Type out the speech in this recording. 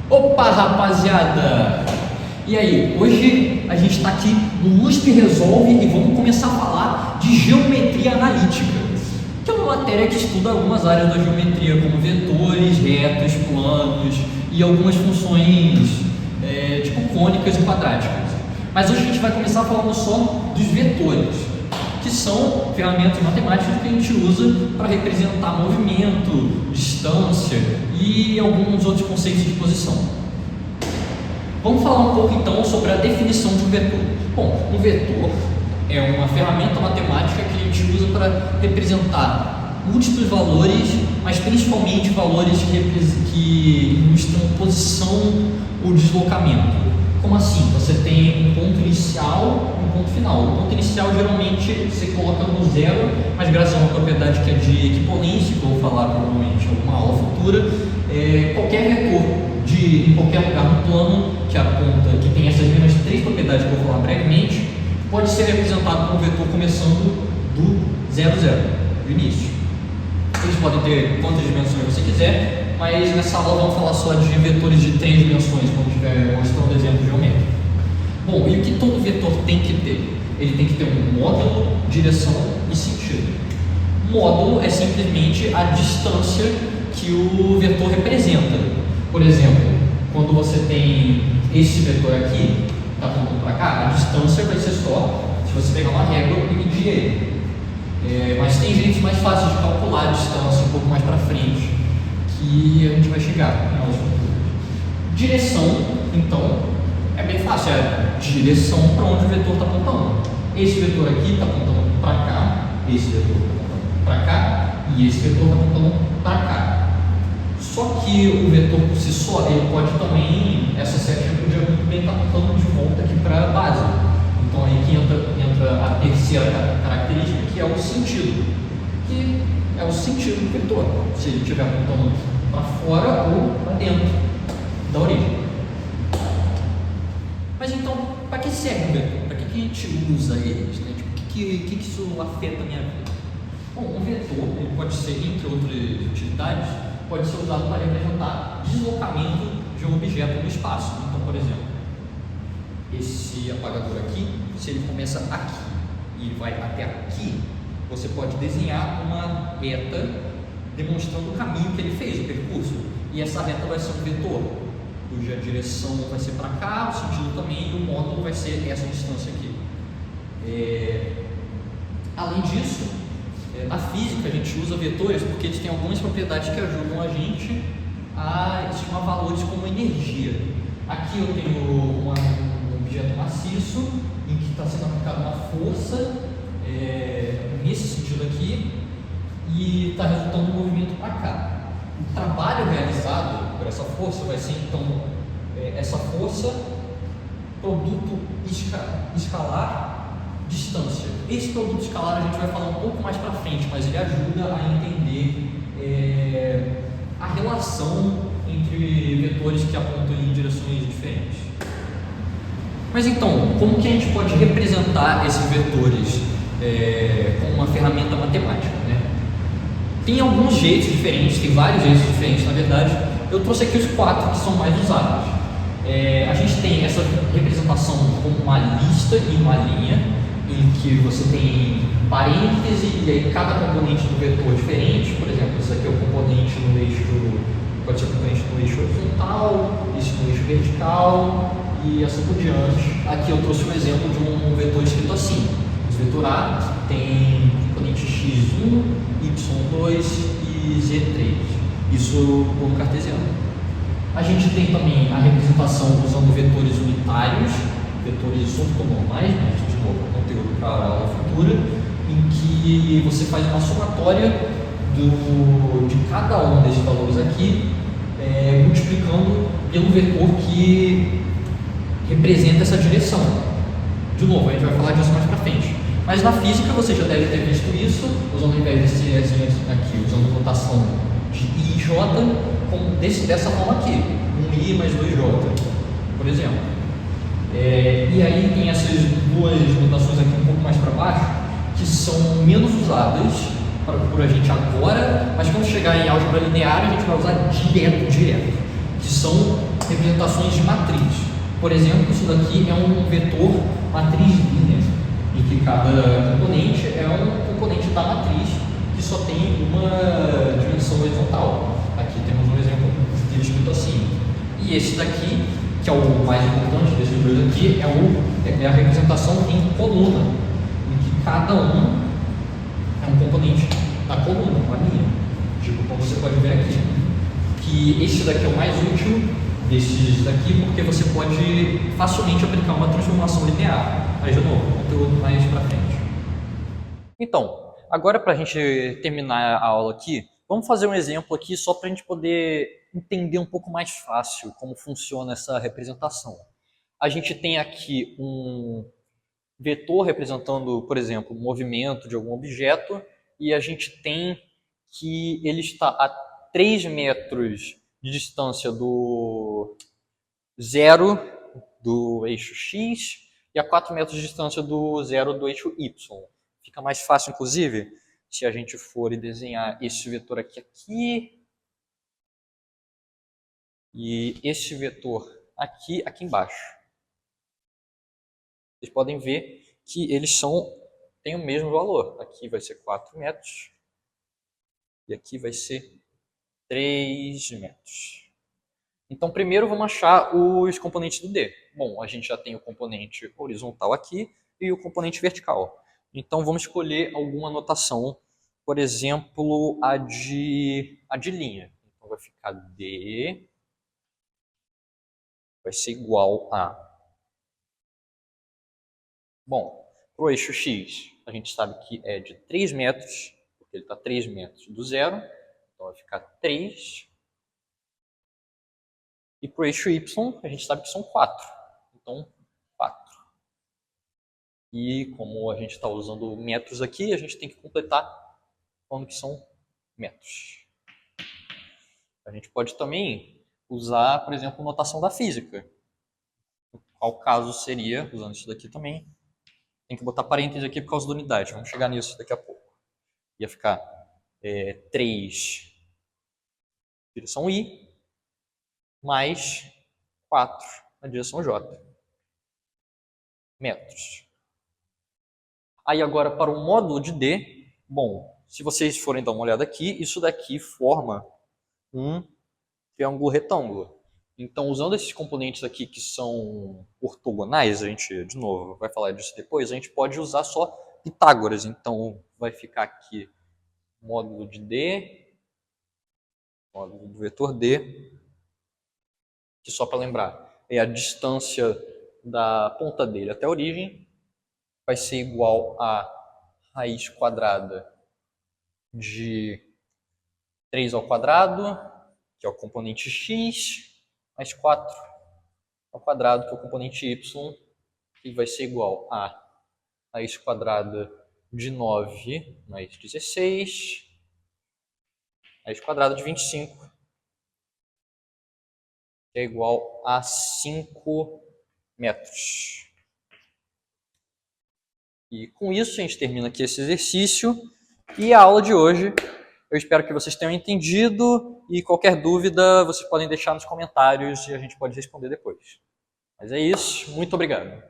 Opa, rapaziada! E aí, hoje a gente está aqui no USP Resolve e vamos começar a falar de geometria analítica, que é uma matéria que estuda algumas áreas da geometria, como vetores, retos, planos e algumas funções tipo cônicas e quadráticas. Mas hoje a gente vai começar falando só dos vetores, que são ferramentas matemáticas que a gente usa para representar movimento, distância e alguns outros conceitos de posição. Vamos falar um pouco então sobre a definição de um vetor. Bom, um vetor é uma ferramenta matemática que a gente usa para representar múltiplos valores, mas principalmente valores que ilustram posição ou deslocamento. Como assim? Você tem um ponto inicial e um ponto final. O ponto inicial geralmente você coloca no zero, mas graças a uma propriedade que é de equivalência, que eu vou falar provavelmente em alguma aula futura, qualquer vetor em qualquer lugar no plano que aponta, que tem essas mesmas três propriedades que eu vou falar brevemente, pode ser representado por um vetor começando do 0, 0, do início. Eles podem ter quantas dimensões você quiser, mas nessa aula vamos falar só de vetores de 3 dimensões, quando estiver mostrando exemplo geométrico. Bom, e o que todo vetor tem que ter? Ele tem que ter um módulo, direção e sentido. Módulo é simplesmente a distância que o vetor representa. Por exemplo, quando você tem esse vetor aqui, está apontando para cá, a distância vai ser só se você pegar uma régua e medir ele. Mas tem jeitos mais fáceis de calcular a distância um pouco mais para frente, que a gente vai chegar em aulas futuras. Direção, então, é bem fácil, é a direção para onde o vetor está apontando. Esse vetor aqui está apontando para cá, esse vetor está apontando para cá, e esse vetor está apontando para cá. Só que o vetor por si só, ele pode também, essa setinha podia muito bem estar apontando de volta aqui para a base. Então aí que entra a terceira característica, que é o sentido, que é o sentido do vetor, se ele estiver apontando para fora ou para dentro da origem. Mas então, para que serve o vetor? Para que a gente usa eles? Né? Tipo, o que isso afeta a minha vida? Bom, um vetor, ele pode ser, entre outras utilidades, pode ser usado para representar deslocamento de um objeto no espaço. Então, por exemplo, esse apagador aqui, se ele começa aqui e vai até aqui, você pode desenhar uma reta demonstrando o caminho que ele fez, o percurso. E essa reta vai ser um vetor, cuja direção vai ser para cá, o sentido também, e o módulo vai ser essa distância aqui. Além disso, na física a gente usa vetores porque eles têm algumas propriedades que ajudam a gente a estimar valores como energia. Aqui eu tenho um objeto maciço em que está sendo aplicada uma força nesse sentido aqui e está resultando um movimento para cá. O trabalho realizado por essa força vai ser então essa força produto escalar distância. Esse produto escalar a gente vai falar um pouco mais para frente, mas ele ajuda a entender a relação entre vetores que apontam em direções diferentes. Mas então, como que a gente pode representar esses vetores com uma ferramenta matemática, né? Tem alguns jeitos diferentes, tem vários jeitos diferentes, na verdade. Eu trouxe aqui os 4 que são mais usados. A gente tem essa representação como uma lista e uma linha, em que você tem parêntese e aí cada componente do vetor é diferente. Por exemplo, esse aqui é o componente no eixo, pode ser o componente no eixo horizontal, esse no eixo vertical e assim por diante. Aqui eu trouxe um exemplo de um vetor escrito assim. Esse vetor A tem componente x1, y2 e z3. Isso no plano cartesiano. A gente tem também a representação usando vetores unitários, vetores ortonormais, né? A gente coloca conteúdo para a aula futura, em que você faz uma somatória de cada um desses valores aqui, multiplicando pelo vetor que representa essa direção. De novo, a gente vai falar disso mais para frente. Mas na física você já deve ter visto isso, usando ao invés desse aqui, usando notação de I e J, dessa forma aqui, 1I mais 2J, por exemplo. E aí tem essas duas notações aqui um pouco mais para baixo, que são menos usadas por a gente agora, mas quando chegar em álgebra linear a gente vai usar direto, que são representações de matriz. Por exemplo, isso daqui é um vetor matriz linear, em que cada componente é um componente da matriz que só tem uma dimensão horizontal. Aqui temos um exemplo dele escrito assim. E esse daqui, que é o mais importante desses dois aqui, é a representação em coluna, em que cada um é um componente da coluna, uma linha. Tipo, como você pode ver aqui. Que esse daqui é o mais útil desses daqui, porque você pode facilmente aplicar uma transformação linear. Aí, de novo, conteúdo mais pra frente. Então, agora para a gente terminar a aula aqui, vamos fazer um exemplo aqui só para a gente poder entender um pouco mais fácil como funciona essa representação. A gente tem aqui um vetor representando, por exemplo, o movimento de algum objeto, e a gente tem que ele está a 3 metros de distância do zero do eixo x e a 4 metros de distância do zero do eixo y. Fica mais fácil, inclusive, se a gente for desenhar esse vetor aqui e esse vetor aqui embaixo. Vocês podem ver que eles têm o mesmo valor. Aqui vai ser 4 metros e aqui vai ser 3 metros. Então, primeiro vamos achar os componentes do D. Bom, a gente já tem o componente horizontal aqui e o componente vertical. Então, vamos escolher alguma notação, por exemplo, a de linha. Então, vai ficar D, vai ser igual a... Bom, para o eixo X, a gente sabe que é de 3 metros, porque ele está a 3 metros do zero. Então, vai ficar 3. E para o eixo Y, a gente sabe que são 4. Então, 4. E como a gente está usando metros aqui, a gente tem que completar falando que são metros. A gente pode também usar, por exemplo, notação da física. Qual caso seria, usando isso daqui também, tem que botar parênteses aqui por causa da unidade. Vamos chegar nisso daqui a pouco. Ia ficar 3 direção I, mais 4 na direção J. Metros. Aí agora para o módulo de D, bom, se vocês forem dar uma olhada aqui, isso daqui forma um triângulo retângulo. Então, usando esses componentes aqui que são ortogonais, a gente, de novo, vai falar disso depois, a gente pode usar só Pitágoras. Então, vai ficar aqui módulo de D, módulo do vetor D, que só para lembrar, é a distância da ponta dele até a origem, vai ser igual a raiz quadrada de 3 ao quadrado, que é o componente x, mais 4 ao quadrado, que é o componente y, que vai ser igual a raiz quadrada de 9 mais 16, raiz quadrada de 25, que é igual a 5 metros. E com isso a gente termina aqui esse exercício e a aula de hoje. Eu espero que vocês tenham entendido e qualquer dúvida vocês podem deixar nos comentários e a gente pode responder depois. Mas é isso, muito obrigado.